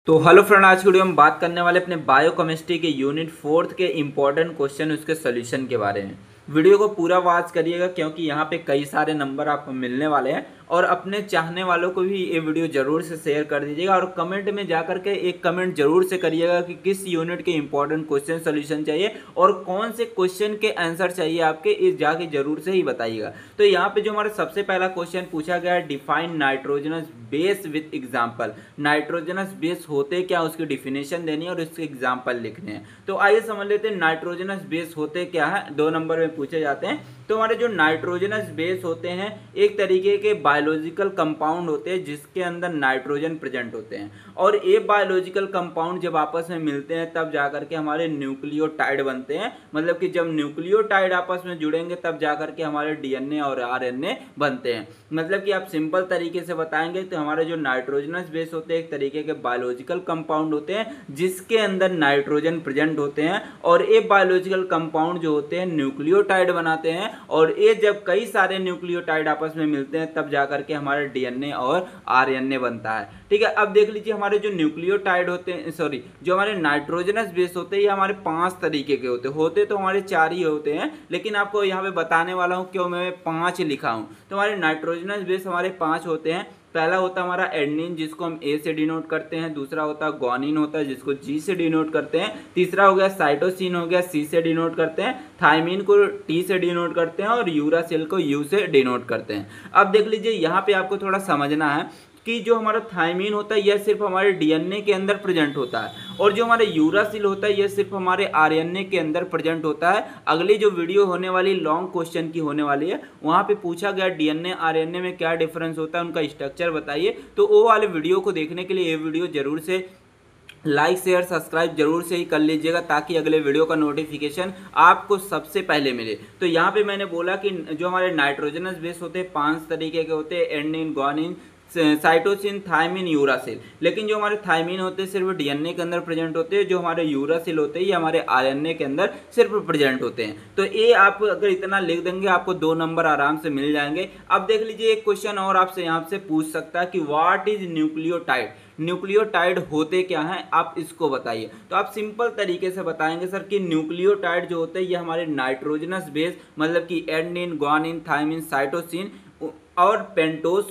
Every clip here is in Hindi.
तो हेलो फ्रेंड, आज की वीडियो में बात करने वाले अपने बायोकेमिस्ट्री के यूनिट 4 के इंपॉर्टेंट क्वेश्चन उसके सोल्यूशन के बारे में। वीडियो को पूरा वॉच करिएगा क्योंकि यहाँ पे कई सारे नंबर आपको मिलने वाले हैं और अपने चाहने वालों को भी ये वीडियो जरूर से शेयर कर दीजिएगा और कमेंट में जाकर के एक कमेंट जरूर से करिएगा कि किस यूनिट के इंपॉर्टेंट क्वेश्चन सोल्यूशन चाहिए और कौन से क्वेश्चन के आंसर चाहिए आपके, इस जाके जरूर से ही बताइएगा। तो यहाँ पे जो हमारा सबसे पहला क्वेश्चन पूछा गया है, define nitrogenous base with example. Nitrogenous base होते क्या, उसकी डिफिनेशन देनी है और उसके एग्जाम्पल लिखने हैं। तो आइए समझ लेते हैं नाइट्रोजनस बेस होते क्या है, 2 नंबर में पूछे जाते हैं। तो हमारे जो नाइट्रोजनस बेस होते हैं एक तरीके के बायोलॉजिकल कंपाउंड होते हैं जिसके अंदर नाइट्रोजन प्रेजेंट होते हैं और ये बायोलॉजिकल कंपाउंड जब आपस में मिलते हैं तब जाकर के हमारे न्यूक्लियोटाइड बनते हैं। मतलब कि जब न्यूक्लियोटाइड आपस में जुड़ेंगे तब जाकर के हमारे डीएनए और आरएनए बनते हैं। मतलब कि आप सिंपल तरीके से बताएंगे तो हमारे जो नाइट्रोजनस बेस होते हैं एक तरीके के बायोलॉजिकल कंपाउंड होते हैं जिसके अंदर नाइट्रोजन प्रेजेंट होते हैं और ये बायोलॉजिकल कंपाउंड जो होते हैं न्यूक्लियोटाइड बनाते हैं और ये जब कई सारे न्यूक्लियोटाइड आपस में मिलते हैं तब जाकर के हमारे डीएनए और आरएनए बनता है। ठीक है, अब देख लीजिए हमारे जो न्यूक्लियोटाइड होते हैं, सॉरी, जो हमारे नाइट्रोजनस बेस होते हैं ये हमारे 5 तरीके के होते तो हमारे 4 ही होते हैं, लेकिन आपको यहाँ पे बताने वाला हूँ क्यों मैं 5 लिखा हूँ। तो हमारे नाइट्रोजनस बेस हमारे 5 होते हैं। पहला होता है हमारा एडेनिन जिसको हम ए से डिनोट करते हैं, दूसरा होता है ग्वानिन होता है जिसको जी से डिनोट करते हैं, तीसरा हो गया साइटोसिन हो गया सी से डिनोट करते हैं, थायमिन को टी से डिनोट करते हैं और यूरासिल को यू से डिनोट करते हैं। अब देख लीजिए यहाँ पे आपको थोड़ा समझना है कि जो हमारा थायमिन होता है यह सिर्फ हमारे डीएनए के अंदर प्रेजेंट होता है और जो हमारे यूरासिल होता है यह सिर्फ हमारे आरएनए के अंदर प्रेजेंट होता है। अगली जो वीडियो होने वाली लॉन्ग क्वेश्चन की होने वाली है वहां पे पूछा गया डीएनए आरएनए में क्या डिफरेंस होता है, उनका स्ट्रक्चर बताइए। तो वो वाले वीडियो को देखने के लिए ये वीडियो जरूर से लाइक शेयर सब्सक्राइब जरूर से ही कर लीजिएगा ताकि अगले वीडियो का नोटिफिकेशन आपको सबसे पहले मिले। तो यहाँ पे मैंने बोला कि जो हमारे नाइट्रोजनस बेस होते हैं 5 तरीके के होते हैं, adenine, guanine, cytosine, thymine, uracil. लेकिन जो हमारे थायमिन होते हैं सिर्फ डीएनए के अंदर प्रेजेंट होते हैं, जो हमारे यूरासिल होते हैं ये हमारे आरएनए के अंदर सिर्फ प्रेजेंट होते हैं। तो ये आप अगर इतना लिख देंगे आपको 2 नंबर आराम से मिल जाएंगे। अब देख लीजिए एक क्वेश्चन और आपसे यहाँ से पूछ सकता है कि व्हाट इज न्यूक्लियोटाइड। न्यूक्लियोटाइड होते क्या हैं, आप इसको बताइए। तो आप सिंपल तरीके से बताएंगे सर कि न्यूक्लियोटाइड जो होते हैं ये हमारे नाइट्रोजनस बेस मतलब कि एडेनिन, ग्वानिन, थायमिन, साइटोसिन और पेंटोज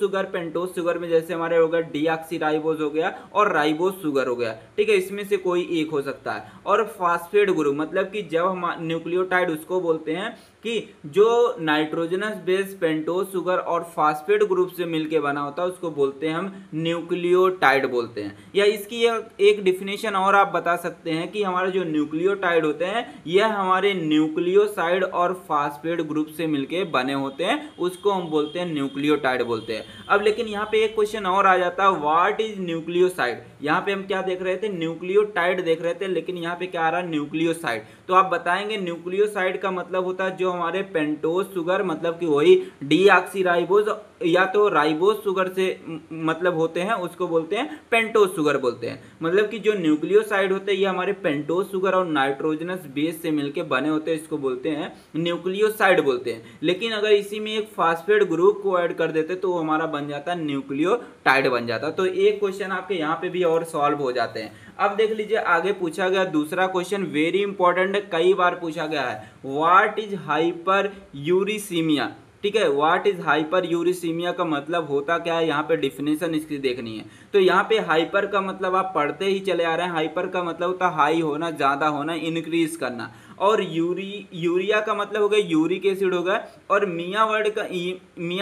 शुगर में जैसे हमारे हो गया डीऑक्सीराइबोज हो गया और राइबोज शुगर हो गया। ठीक है, इसमें से कोई एक हो सकता है। और फास्फेट ग्रुप मतलब कि जब हम न्यूक्लियोटाइड उसको बोलते हैं कि जो नाइट्रोजनस बेस पेंटोज शुगर और फास्फेट ग्रुप से मिलके बना होता है उसको बोलते हैं हम न्यूक्लियोटाइड बोलते हैं। या इसकी एक डिफिनेशन और आप बता सकते हैं कि हमारे जो न्यूक्लियोटाइड होते हैं यह हमारे न्यूक्लियोसाइड और फास्फेट ग्रुप से मिलके बने होते हैं, उसको हम बोलते हैं न्यूक्लियोटाइड बोलते हैं। अब लेकिन यहाँ पे एक क्वेश्चन और आ जाता है, व्हाट इज न्यूक्लियोसाइड। यहाँ पे हम क्या देख रहे थे, न्यूक्लियोटाइड देख रहे थे, लेकिन यहाँ पे क्या आ रहा है, न्यूक्लियोसाइड। तो आप बताएंगे न्यूक्लियोसाइड का मतलब होता है जो हमारे पेंटोज शुगर मतलब कि वही डीऑक्सीराइबोज या तो राइबोज शुगर से मतलब होते हैं उसको बोलते हैं पेंटोज शुगर बोलते हैं। मतलब कि जो न्यूक्लियोसाइड होते हैं ये हमारे पेंटोज शुगर और नाइट्रोजनस बेस से मिलके बने होते हैं, इसको बोलते हैं न्यूक्लियोसाइड बोलते हैं। लेकिन अगर इसी में एक फास्फेट ग्रुप को ऐड कर देते तो हमारा बन जाता न्यूक्लियोटाइड बन जाता। तो एक क्वेश्चन आपके यहाँ पे भी और सॉल्व हो जाते हैं। अब देख लीजिए आगे पूछा गया दूसरा क्वेश्चन, वेरी इंपॉर्टेंट है, कई बार पूछा गया है, व्हाट इज हाइपर यूरिसीमिया। ठीक है, व्हाट इज हाइपर यूरिसीमिया का मतलब होता क्या है, यहाँ पे डिफिनेशन इसकी देखनी है। तो यहाँ पे हाइपर का मतलब आप पढ़ते ही चले आ रहे हैं, हाइपर का मतलब होता है हाई होना, ज्यादा होना, इंक्रीज करना। और यूरिया का मतलब हो गया यूरिक एसिड होगा। और मिया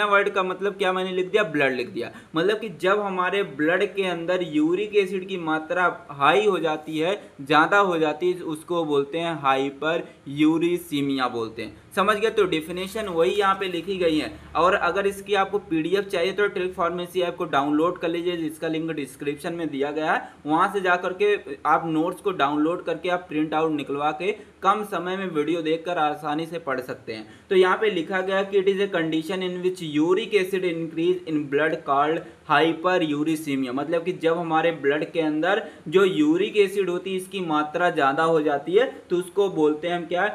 वर्ड का मतलब क्या मैंने लिख दिया, ब्लड लिख दिया। मतलब कि जब हमारे ब्लड के अंदर यूरिक एसिड की मात्रा हाई हो जाती है, ज्यादा हो जाती है, उसको बोलते हैं हाइपर यूरिसीमिया बोलते हैं। समझ गए, तो डेफिनेशन वही यहाँ पे लिखी गई है। और अगर इसकी आपको पीडीएफ चाहिए तो ट्रिक फार्मेसी ऐप को डाउनलोड कर लीजिए जिसका लिंक डिस्क्रिप्शन में दिया गया है, वहां से जाकर के आप नोट्स को डाउनलोड करके आप प्रिंट आउट निकलवा के कम समय में वीडियो देखकर आसानी से पढ़ सकते हैं। तो यहाँ पे लिखा गया कि it is a condition in which uric acid increase in blood called hyper uricaemia. मतलब कि जब हमारे ब्लड के अंदर जो यूरिक एसिड होती है इसकी मात्रा ज्यादा हो जाती है तो उसको बोलते हैं हम क्या,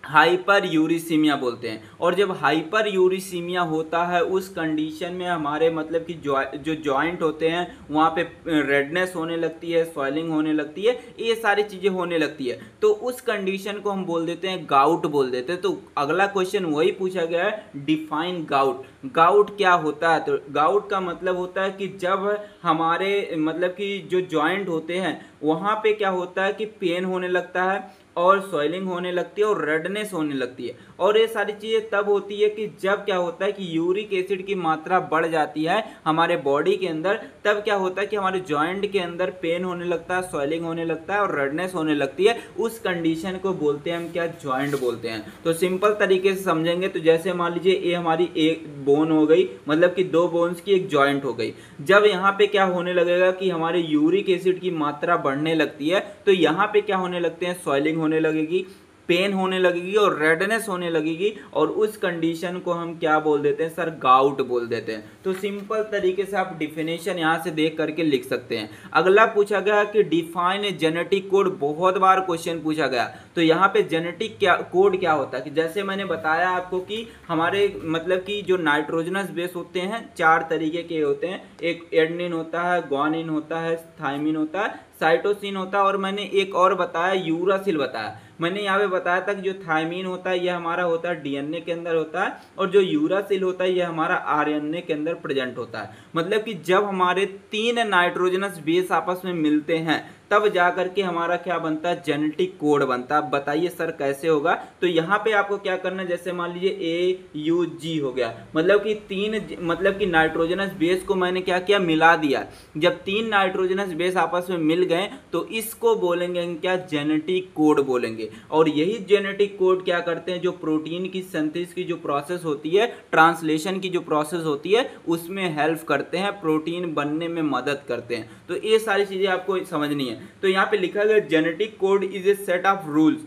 हाइपर यूरिसीमिया बोलते हैं। और जब हाइपर यूरिसीमिया होता है उस कंडीशन में हमारे मतलब कि जो जॉइंट होते हैं वहाँ पे रेडनेस होने लगती है, स्वेलिंग होने लगती है, ये सारी चीज़ें होने लगती है, तो उस कंडीशन को हम बोल देते हैं गाउट बोल देते हैं। तो अगला क्वेश्चन वही पूछा गया है, डिफाइन गाउट। गाउट क्या होता है? तो गाउट का मतलब होता है कि जब हमारे मतलब कि जो जॉइंट होते हैं वहाँ पे क्या होता है कि पेन होने लगता है और स्वेलिंग होने लगती है और रेडनेस होने लगती है। और ये सारी चीज़ें तब होती है कि जब क्या होता है कि यूरिक एसिड की मात्रा बढ़ जाती है हमारे बॉडी के अंदर, तब क्या होता है कि हमारे जॉइंट के अंदर पेन होने लगता है, स्वेलिंग होने लगता है और रेडनेस होने लगती है। उस कंडीशन को बोलते हैं हम क्या? जॉइंट बोलते हैं। तो सिंपल तरीके से समझेंगे तो जैसे मान लीजिए ये हमारी एक बोन हो गई, मतलब कि दो बोन्स की एक जॉइंट हो गई। जब यहाँ पे क्या होने लगेगा कि हमारे यूरिक एसिड की मात्रा बढ़ने लगती है तो यहाँ पे क्या होने लगते हैं? स्वेलिंग होने लगेगी, पेन होने लगेगी और रेडनेस होने लगेगी। और उस कंडीशन को हम क्या बोल देते हैं सर? गाउट बोल देते हैं। तो सिंपल तरीके से आप डिफिनेशन यहां से देख करके लिख सकते हैं। अगला पूछा गया कि डिफाइन जेनेटिक कोड, बहुत बार क्वेश्चन पूछा गया। तो यहाँ पे जेनेटिक क्या कोड क्या होता है कि जैसे मैंने बताया आपको कि हमारे मतलब कि जो नाइट्रोजनस बेस होते हैं चार तरीके के होते हैं, एक एडेनिन होता है, ग्वानिन होता है, थाइमिन होता है, साइटोसिन होता है, और मैंने एक और बताया यूरासिल बताया। मैंने यहाँ पे बताया था कि जो थाइमिन होता है यह हमारा होता है डीएनए के अंदर होता है, और जो यूरासिल होता है यह हमारा आरएनए के अंदर प्रेजेंट होता है। मतलब कि जब हमारे तीन नाइट्रोजनस बेस आपस में मिलते हैं तब जाकर के हमारा क्या बनता है? जेनेटिक कोड बनता है। बताइए सर कैसे होगा? तो यहाँ पे आपको क्या करना है, जैसे मान लीजिए AUG हो गया, मतलब कि तीन मतलब कि नाइट्रोजनस बेस को मैंने क्या किया? मिला दिया। जब तीन नाइट्रोजनस बेस आपस में मिल गए तो इसको बोलेंगे क्या? जेनेटिक कोड बोलेंगे। और यही जेनेटिक कोड क्या करते हैं? जो प्रोटीन की सिंथेसिस की जो प्रोसेस होती है, ट्रांसलेशन की जो प्रोसेस होती है, उसमें हेल्प करते हैं, प्रोटीन बनने में मदद करते हैं। तो ये सारी चीजें आपको समझनी है। तो यहाँ पे लिखा गया genetic code is a set of rules.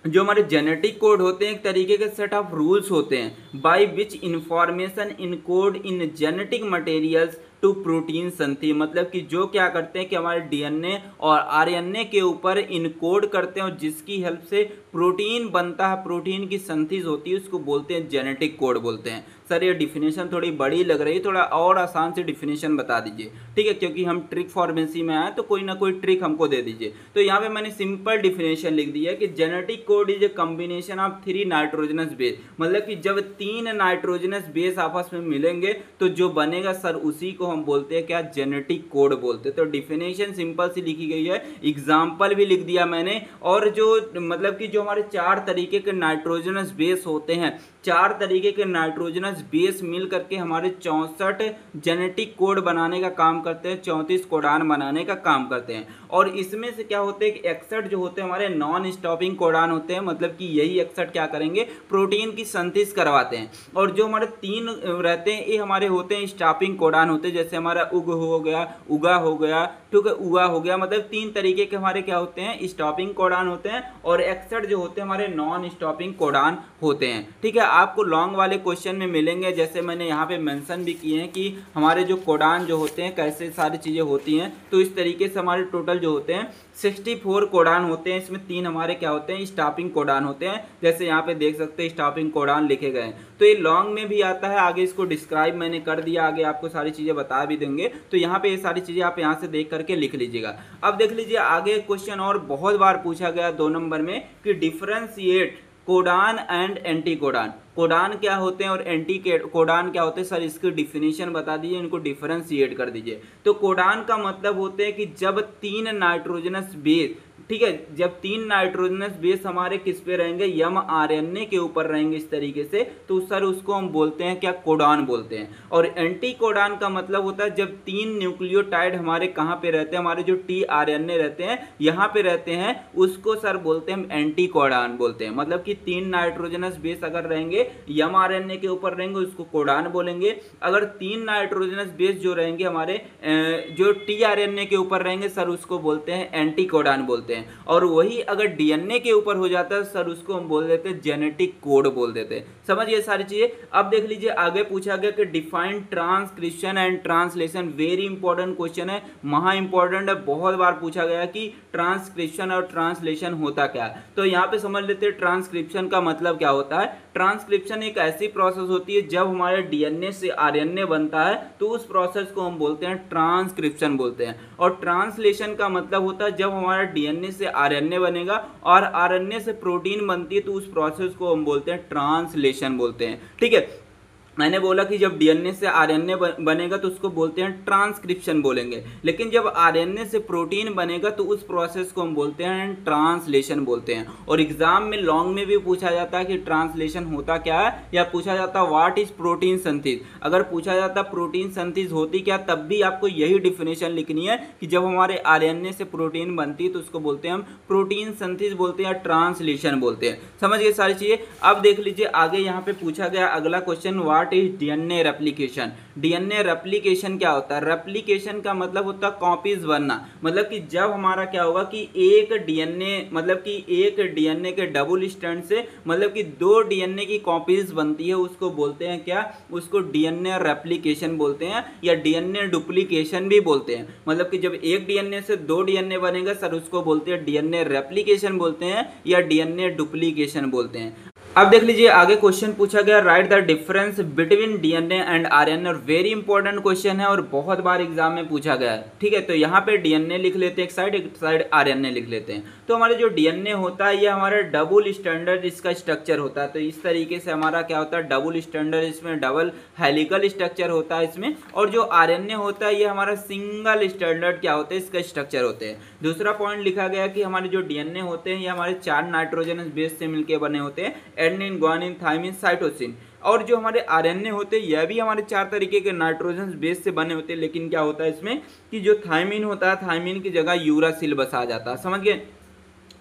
जो हमारे जेनेटिक कोड होते हैं एक तरीके के सेट ऑफ रूल्स होते हैं by which information encode in genetic materials to protein synthesis. मतलब कि जो क्या करते हैं कि हमारे डीएनए और आरएनए के ऊपर इनकोड करते हैं और जिसकी हेल्प से प्रोटीन बनता है, प्रोटीन की संथीज होती है, उसको बोलते हैं जेनेटिक कोड बोलते हैं। सर ये डिफिनेशन थोड़ी बड़ी लग रही है, थोड़ा और आसान से डिफिनेशन बता दीजिए, ठीक है, क्योंकि हम ट्रिक फॉर्मेसी में आए तो कोई ना कोई ट्रिक हमको दे दीजिए। तो यहाँ पे मैंने सिंपल डिफिनेशन लिख दिया है कि genetic code is a combination of 3 nitrogenous base. मतलब कि जब 3 नाइट्रोजनस बेस आपस में मिलेंगे तो जो बनेगा सर उसी को हम बोलते हैं क्या? जेनेटिक कोड बोलते हैं। तो डिफिनेशन सिंपल सी लिखी गई है, एग्जाम्पल भी लिख दिया मैंने। और जो मतलब कि जो हमारे 4 तरीके के नाइट्रोजनस बेस होते हैं, 4 तरीके के नाइट्रोजनस बेस मिल करके हमारे 64 जेनेटिक कोड बनाने का काम करते हैं, 34 कोडान बनाने का काम करते हैं। और इसमें से क्या होते हैं कि 61 जो होते हैं हमारे नॉन स्टॉपिंग कोडान होते हैं। मतलब कि यही 61 क्या करेंगे? प्रोटीन की संथेसिस करवाते हैं। और जो हमारे 3 रहते हैं ये हमारे होते हैं स्टॉपिंग कोडान होते हैं, जैसे हमारा उग हो गया, उगा हो गया, ठीक है, उगा हो गया। मतलब 3 तरीके के हमारे क्या होते हैं? स्टॉपिंग कोडान होते हैं। और 61 जो होते हैं हमारे नॉन स्टॉपिंग कोडान होते हैं, ठीक है। आपको लॉन्ग वाले क्वेश्चन में मिलेंगे, जैसे मैंने यहाँ पे मेंशन भी किए हैं कि हमारे जो कोडान जो होते हैं कैसे सारी चीज़ें होती हैं। तो इस तरीके से हमारे टोटल जो होते हैं 64 कोडान होते हैं। इसमें 3 हमारे क्या होते हैं? स्टॉपिंग कोडान होते हैं, जैसे यहाँ पे देख सकते हैं स्टॉपिंग कोडान लिखे गए हैं। तो ये लॉन्ग में भी आता है, आगे इसको डिस्क्राइब मैंने कर दिया, आगे आपको सारी चीज़ें बता भी देंगे। तो यहाँ पे ये सारी चीज़ें आप यहाँ से देख करके लिख लीजिएगा। अब देख लीजिए आगे क्वेश्चन और बहुत बार पूछा गया 2 नंबर में कि differentiate codon and anti codon. Codon क्या होते हैं और एंटी कोडान क्या होते हैं? सर इसकी डिफिनेशन बता दीजिए, इनको डिफरेंशिएट कर दीजिए। तो कोडान का मतलब होते हैं कि जब 3 नाइट्रोजनस बेस, ठीक है, जब 3 नाइट्रोजनस बेस हमारे किस पे रहेंगे? यम आरएनए के ऊपर रहेंगे इस तरीके से, तो सर उसको हम बोलते हैं क्या? कोडान बोलते हैं। और एंटी कोडान का मतलब होता है जब 3 न्यूक्लियोटाइड हमारे कहाँ पे रहते हैं? हमारे जो टीआरएनए रहते हैं यहाँ पे रहते हैं, उसको सर बोलते हैं हम एंटी कोडान बोलते हैं। मतलब कि 3 नाइट्रोजनस बेस अगर रहेंगे यम आरएनए के ऊपर रहेंगे उसको कोडान बोलेंगे। अगर 3 नाइट्रोजनस बेस जो रहेंगे हमारे जो टीआरएनए के ऊपर रहेंगे सर उसको बोलते हैं एंटी कोडान बोलते हैं। हैं, और वही अगर डीएनए के ऊपर हो जाता है सर उसको हम बोल देते हैं जेनेटिक कोड बोल देते हैं। समझिए सारी चीजें। अब देख लीजिए आगे पूछा गया कि define transcription and translation, very important question है, महा इंपॉर्टेंट है, बहुत बार पूछा गया कि ट्रांसक्रिप्शन और ट्रांसलेशन होता क्या है। तो यहाँ पे समझ लेते हैं ट्रांसक्रिप्शन का मतलब क्या होता है। ट्रांसक्रिप्शन एक ऐसी प्रोसेस होती है जब हमारे डीएनए से आरएनए बनता है तो उस प्रोसेस को हम बोलते हैं ट्रांसक्रिप्शन बोलते हैं। और ट्रांसलेशन का मतलब होता है जब हमारा डीएनए से आरएनए बनेगा और आरएनए से प्रोटीन बनती है तो उस प्रोसेस को हम बोलते हैं ट्रांसलेशन बोलते हैं। ठीक है, मैंने बोला कि जब डीएनए से आरएनए बनेगा तो उसको बोलते हैं ट्रांसक्रिप्शन बोलेंगे, लेकिन जब आरएनए से प्रोटीन बनेगा तो उस प्रोसेस को हम बोलते हैं ट्रांसलेशन बोलते हैं। और एग्जाम में लॉन्ग में भी पूछा जाता है कि ट्रांसलेशन होता क्या है, या पूछा जाता है व्हाट इज प्रोटीन सिंथेसिस। अगर पूछा जाता प्रोटीन सिंथेसिस होती क्या, तब भी आपको यही डिफिनेशन लिखनी है कि जब हमारे आरएनए से प्रोटीन बनती है तो उसको बोलते हैं हम प्रोटीन सिंथेसिस बोलते हैं या ट्रांसलेशन बोलते हैं। समझ गए सारी चीजें। अब देख लीजिए आगे यहाँ पे पूछा गया अगला question, what is DNA replication. DNA replication क्या होता है। रेप्लिकेशन का मतलब होता है कॉपीज बनना, मतलब कि जब हमारा क्या होगा कि एक डीएनए मतलब कि एक डीएनए के डबल स्ट्रैंड से मतलब कि दो डीएनए की कॉपीज बनती है उसको बोलते हैं क्या, उसको डीएनए रेप्लिकेशन बोलते हैं या डीएनए डुप्लीकेशन भी बोलते हैं। मतलब कि जब एक डीएनए से दो डीएनए बनेगा सर उसको बोलते हैं डीएनए रेप्लिकेशन बोलते हैं या डीएनए डुप्लीकेशन बोलते हैं। अब देख लीजिए आगे क्वेश्चन पूछा गया, right the difference between DNA and RNA. और वेरी इंपॉर्टेंट क्वेश्चन है और बहुत बार एग्जाम में पूछा गया है। ठीक है, तो यहाँ पे डीएनए लिख लेते हैं एक साइड आरएनए लिख लेते हैं। तो हमारे जो डीएनए होता है ये हमारा डबल स्टैंडर्ड इसका स्ट्रक्चर होता है। तो इस तरीके से हमारा क्या होता है डबल स्टैंडर्ड, इसमें डबल हेलिकल स्ट्रक्चर होता है इसमें। और जो आरएनए होता है ये हमारा सिंगल स्टैंडर्ड क्या होता है इसका स्ट्रक्चर होते हैं। दूसरा पॉइंट लिखा गया कि हमारे जो डीएनए होते हैं ये हमारे 4 नाइट्रोजनस बेस से मिलकर बने होते हैं, एडेनिन, ग्वानिन, थाइमिन, साइटोसिन। और जो हमारे आरएनए होते हैं यह भी हमारे 4 तरीके के नाइट्रोजन बेस से बने होते हैं, लेकिन क्या होता है इसमें कि जो थाइमिन होता है थाइमिन की जगह यूरासिल बसा जाता है। समझ गए।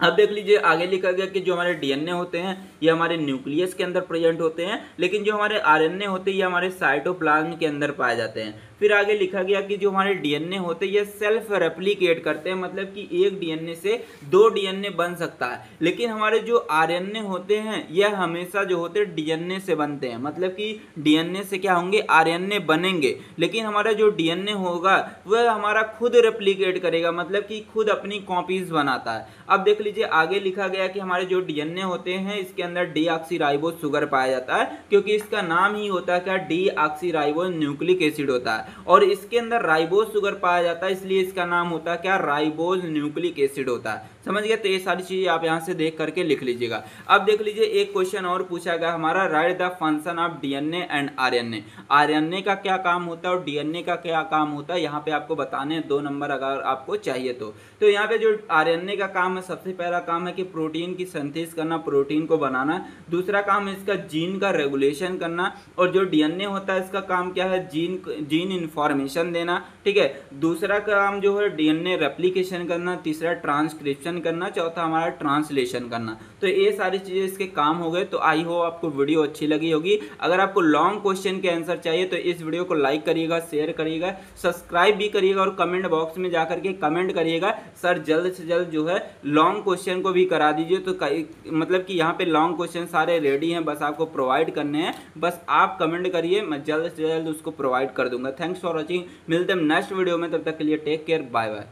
अब देख लीजिए आगे लिखा गया कि जो हमारे डीएनए होते हैं ये हमारे न्यूक्लियस के अंदर प्रेजेंट होते हैं, लेकिन जो हमारे आरएनए होते हैं ये हमारे साइटोप्लाज्म के अंदर पाए जाते हैं। फिर आगे लिखा गया कि जो हमारे डीएनए होते हैं ये सेल्फ रेप्लिकेट करते हैं, मतलब कि एक डीएनए से 2 डीएनए बन सकता है। लेकिन हमारे जो आरएनए होते हैं यह हमेशा जो होते हैं डीएनए से बनते हैं, मतलब कि डीएनए से क्या होंगे आरएनए बनेंगे। लेकिन हमारा जो डीएनए होगा वह हमारा खुद रेप्लिकेट करेगा, मतलब कि खुद अपनी कॉपीज बनाता है। अब देख लीजिए आगे लिखा गया कि हमारे जो डीएनए होते हैं इसके अंदर डीऑक्सीराइबोज शुगर पाया जाता है, क्योंकि इसका नाम ही होता है क्या डीऑक्सीराइबोज न्यूक्लिक एसिड होता है। और इसके अंदर राइबोज शुगर पाया जाता है इसलिए इसका नाम होता है क्या राइबोज न्यूक्लिक एसिड होता है। समझ गए। तो ये सारी चीजें आप यहाँ से देख करके लिख लीजिएगा। अब देख लीजिए एक क्वेश्चन और पूछा गया हमारा, right the function of DNA and RNA. RNA का क्या काम होता है और डीएनए का क्या काम होता है यहाँ पे आपको बताने 2 नंबर अगर आपको चाहिए तो यहाँ पे जो आरएनए का काम है सबसे पहला काम है कि प्रोटीन की सिंथेसिस करना, प्रोटीन को बनाना। दूसरा काम है इसका जीन का रेगुलेशन करना। और जो डीएनए होता है इसका काम क्या है जीन इंफॉर्मेशन देना। ठीक है, दूसरा काम जो है डीएनए रेप्लिकेशन करना, तीसरा ट्रांसक्रिप्शन करना, चौथा हमारा ट्रांसलेशन करना। तो ये सारी चीजें इसके काम हो गए। तो आई होप आपको वीडियो अच्छी लगी होगी। अगर आपको लॉन्ग क्वेश्चन के आंसर चाहिए तो इस वीडियो को लाइक करिएगा, शेयर करिएगा, सब्सक्राइब भी करिएगा और कमेंट बॉक्स में जाकर के कमेंट करिएगा सर जल्द से जल्द जो है लॉन्ग क्वेश्चन को भी करा दीजिए। तो मतलब कि यहाँ पे लॉन्ग क्वेश्चन सारे रेडी हैं, बस आपको प्रोवाइड करने हैं। बस आप कमेंट करिए, मैं जल्द से जल्द उसको प्रोवाइड कर दूंगा। Thanks for watching. मिलते हैं नेक्स्ट वीडियो में, तब तक के लिए टेक केयर, बाय बाय।